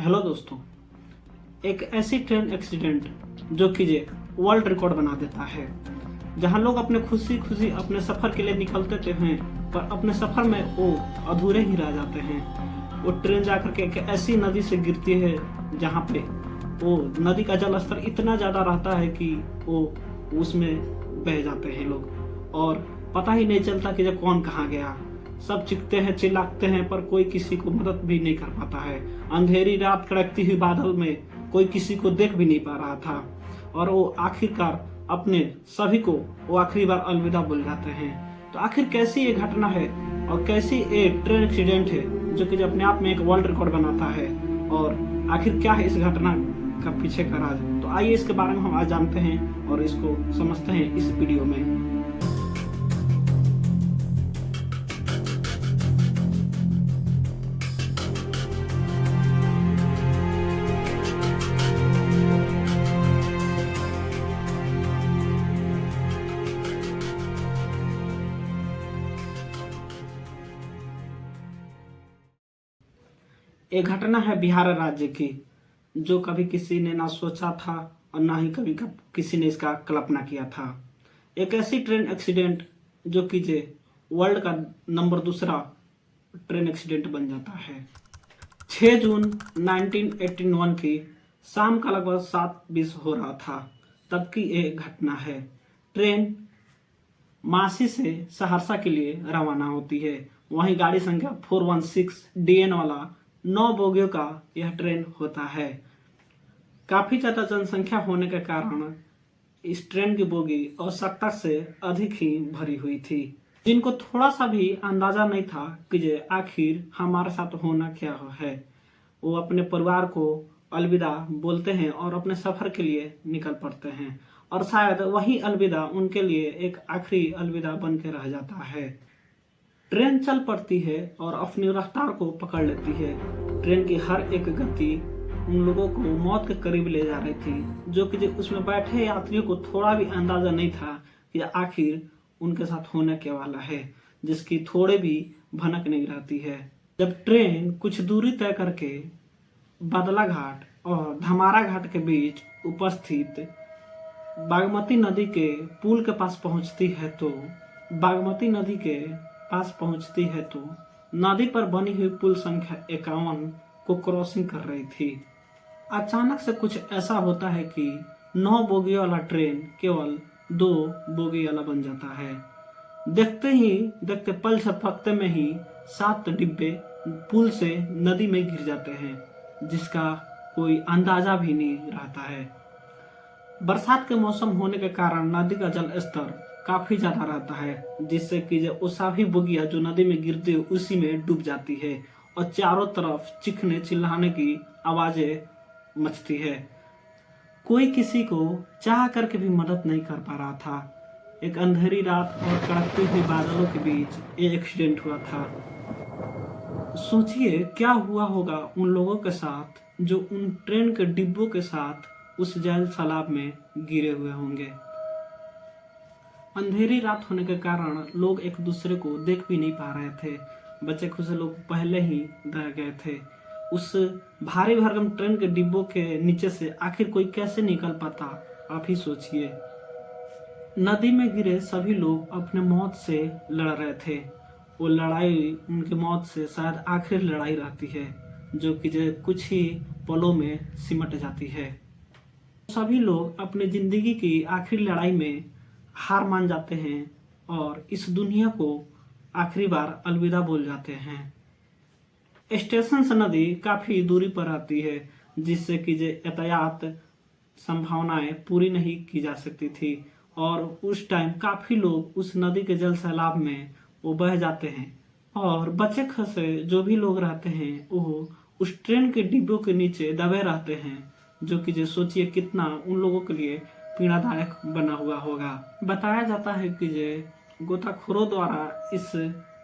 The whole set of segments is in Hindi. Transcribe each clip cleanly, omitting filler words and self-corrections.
हेलो दोस्तों। एक ऐसी ट्रेन एक्सीडेंट जो कि वर्ल्ड रिकॉर्ड बना देता है, जहां लोग अपने खुशी खुशी अपने सफर के लिए निकलते तो हैं, पर अपने सफर में वो अधूरे ही रह जाते हैं। वो ट्रेन जाकर के एक ऐसी नदी से गिरती है जहां पे वो नदी का जल स्तर इतना ज्यादा रहता है कि वो उसमें बह जाते हैं लोग, और पता ही नहीं चलता कि जब कौन कहाँ गया। सब चीखते हैं, चिल्लाते हैं, पर कोई किसी को मदद भी नहीं कर पाता है। अंधेरी रात कड़कती हुई बादल में कोई किसी को देख भी नहीं पा रहा था, और वो आखिरकार अपने सभी को वो आखिरी बार अलविदा बोल जाते हैं। तो आखिर कैसी ये घटना है और कैसी ये ट्रेन एक्सीडेंट है जो कि अपने आप में एक वर्ल्ड रिकॉर्ड बनाता है, और आखिर क्या है इस घटना का पीछे का राज। तो आइए इसके बारे में हम आज जानते हैं और इसको समझते हैं इस वीडियो में। ये घटना है बिहार राज्य की, जो कभी किसी ने ना सोचा था और ना ही कभी किसी ने इसका कल्पना किया था। एक ऐसी ट्रेन एक्सीडेंट जो कि वर्ल्ड का नंबर 2 ट्रेन एक्सीडेंट बन जाता है। 6 जून 1981 की शाम का लगभग 7:20 हो रहा था, तब की ये घटना है। ट्रेन मासी से सहरसा के लिए रवाना होती है। वहीं गाड़ी संख्या 416 DN वाला 9 बोगियों का यह ट्रेन होता है। काफी ज्यादा जनसंख्या होने के कारण इस ट्रेन की बोगी आवश्यकता से अधिक ही भरी हुई थी, जिनको थोड़ा सा भी अंदाजा नहीं था कि आखिर हमारे साथ होना क्या है। वो अपने परिवार को अलविदा बोलते हैं और अपने सफर के लिए निकल पड़ते हैं, और शायद वही अलविदा उनके लिए एक आखिरी अलविदा बन के रह जाता है। ट्रेन चल पड़ती है और अपनी रफ्तार को पकड़ लेती है। ट्रेन की हर एक गति उन लोगों को मौत के करीब ले जा रही थी, जो कि उसमें बैठे यात्रियों को थोड़ा भी अंदाजा नहीं था कि आखिर उनके साथ होने के वाला है, जिसकी थोड़े भी भनक नहीं रहती है। जब ट्रेन कुछ दूरी तय करके बदला घाट और धमारा घाट के बीच उपस्थित बागमती नदी के पुल के पास पहुंचती है तो नदी पर बनी हुई पुल संख्या 51 को क्रॉसिंग कर रही थी। अचानक से कुछ ऐसा होता है कि 9 बोगी वाला ट्रेन केवल 2 बोगी वाला बन जाता है। देखते ही देखते पल झपकते में ही 7 डिब्बे पुल से नदी में गिर जाते हैं, जिसका कोई अंदाजा भी नहीं रहता है। बरसात के मौसम होने के कारण नदी का जल स्तर काफी ज्यादा रहता है, जिससे कि वो सभी बोगियां जो नदी में गिरती है उसी में डूब जाती है, और चारों तरफ चीखने चिल्लाने की आवाजें मचती है। कोई किसी को चाह करके भी मदद नहीं कर पा रहा था। एक अंधेरी रात और कड़कती हुई बादलों के बीच ये एक्सीडेंट हुआ था। सोचिए क्या हुआ होगा उन लोगों के साथ जो उन ट्रेन के डिब्बों के साथ उस जल तालाब में गिरे हुए होंगे। अंधेरी रात होने के कारण लोग एक दूसरे को देख भी नहीं पा रहे थे। बचे खुचे लोग पहले ही रह गए थे। उस भारी भरकम ट्रेन के डिब्बों के नीचे से आखिर कोई कैसे निकल पाता, आप ही सोचिए। नदी में गिरे सभी लोग अपने मौत से लड़ रहे थे। वो लड़ाई उनकी मौत से शायद आखिरी लड़ाई रहती है, जो कि कुछ ही पलों में सिमट जाती है। सभी लोग अपनी जिंदगी की आखिरी लड़ाई में हार मान जाते हैं और इस दुनिया को आखिरी बार अलविदा बोल जाते हैं। स्टेशन से नदी काफी दूरी पर आती है, जिससे कि यातायात संभावनाएं पूरी नहीं की जा सकती थी, और उस टाइम काफी लोग उस नदी के जल सैलाब में वो बह जाते हैं, और बचे खसे जो भी लोग रहते हैं वो उस ट्रेन के डिब्बों के नीचे दबे रहते हैं, जो कि सोचिए कितना उन लोगों के लिए पीड़ादायक बना हुआ होगा। बताया जाता है कि गोताखोरों द्वारा इस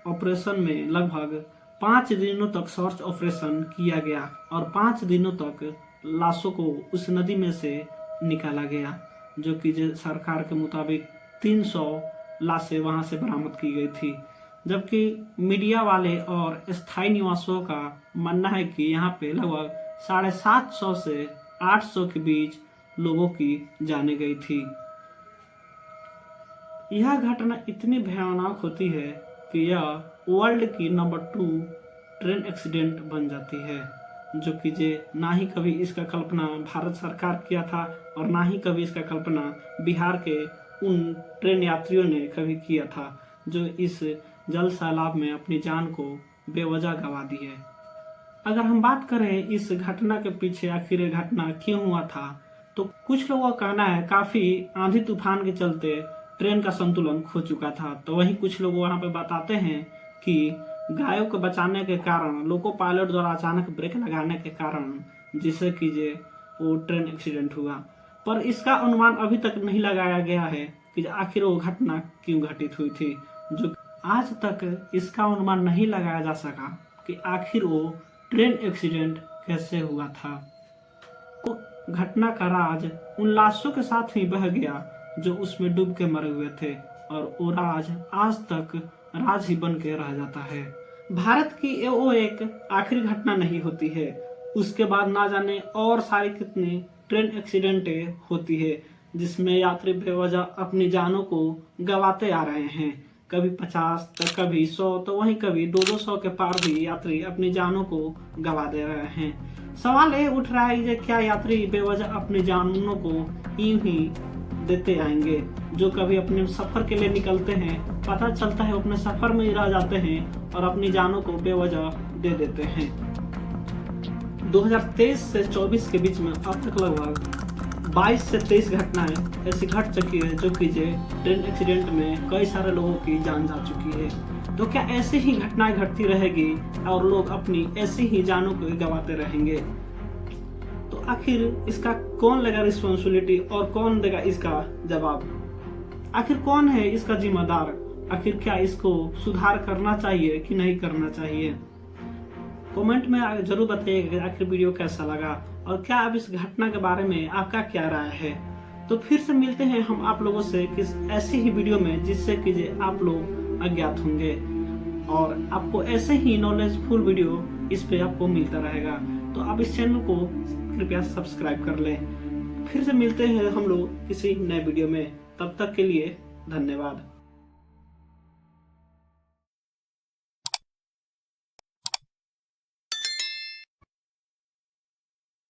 ऑपरेशन में लगभग 5 दिनों तक सर्च ऑपरेशन किया गया, और 5 दिनों तक लाशों को उस नदी में से निकाला गया, जो कि सरकार के मुताबिक 300 लाशें वहां से बरामद की गई थी। जबकि मीडिया वाले और स्थायी निवासियों का मानना है कि यहाँ पे लगभग 750 से 800 के बीच लोगों की जाने गई थी। यह घटना इतनी भयानक होती है कि यह वर्ल्ड की नंबर 2 ट्रेन एक्सीडेंट बन जाती है, जो कि ना ही कभी इसका कल्पना भारत सरकार किया था और ना ही कभी इसका कल्पना बिहार के उन ट्रेन यात्रियों ने कभी किया था जो इस जल सैलाब में अपनी जान को बेवजह गंवा दी है। अगर हम बात करें इस घटना के पीछे आखिर ये घटना क्यों हुआ था, तो कुछ लोगों का कहना है काफी आंधी तूफान के चलते ट्रेन का संतुलन खो चुका था। तो वहीं कुछ लोग वहां पे बताते हैं कि गायों को बचाने के कारण लोको पायलट द्वारा अचानक ब्रेक लगाने के कारण जिससे कि वो ट्रेन एक्सीडेंट हुआ। पर इसका अनुमान अभी तक नहीं लगाया गया है कि आखिर वो घटना क्यों घटित हुई थी, जो आज तक इसका अनुमान नहीं लगाया जा सका कि आखिर वो ट्रेन एक्सीडेंट कैसे हुआ था। वो घटना का राज उन लाशों के साथ ही बह गया जो उसमें डूब के मरे हुए थे, और वो राज आज तक राज ही बन के रह जाता है। भारत की वो एक आखिरी घटना नहीं होती है, उसके बाद ना जाने और सारी कितनी ट्रेन एक्सीडेंटें होती है जिसमें यात्री बेवजह अपनी जानों को गंवाते आ रहे हैं। कभी 50 तो कभी 100 तो वहीं कभी 200 के पार भी यात्री अपनी जानों को गंवा दे रहे हैं। सवाल ये उठ रहा है कि क्या यात्री बेवजह अपनी जानों को यूं ही देते आएंगे, जो कभी अपने सफर के लिए निकलते हैं, पता चलता है अपने सफर में ही रह जाते हैं और अपनी जानों को बेवजह दे देते हैं। 2023 से 24 के बीच में अब तक लगभग 22 से 23 घटनाएं ऐसी घट चुकी है जो कि ट्रेन एक्सीडेंट में कई सारे लोगों की जान जा चुकी है। तो क्या ऐसी ही घटनाएं घटती रहेगी और लोग अपनी ऐसी ही जानों को गंवाते रहेंगे? तो आखिर इसका कौन लेगा रिस्पॉन्सिबिलिटी और कौन देगा इसका जवाब? आखिर कौन है इसका जिम्मेदार? आखिर क्या इसको सुधार करना चाहिए कि नहीं करना चाहिए? कमेंट में जरूर बताइएगा कि आखिर वीडियो कैसा लगा और क्या अब इस घटना के बारे में आपका क्या राय है। तो फिर से मिलते हैं हम आप लोगों से किस ऐसी ही वीडियो में जिससे कि आप लोग अज्ञात होंगे और आपको ऐसे ही नॉलेजफुल वीडियो इस पे आपको मिलता रहेगा। तो आप इस चैनल को कृपया सब्सक्राइब कर लें। फिर से मिलते हैं हम लोग किसी नए वीडियो में, तब तक के लिए धन्यवाद।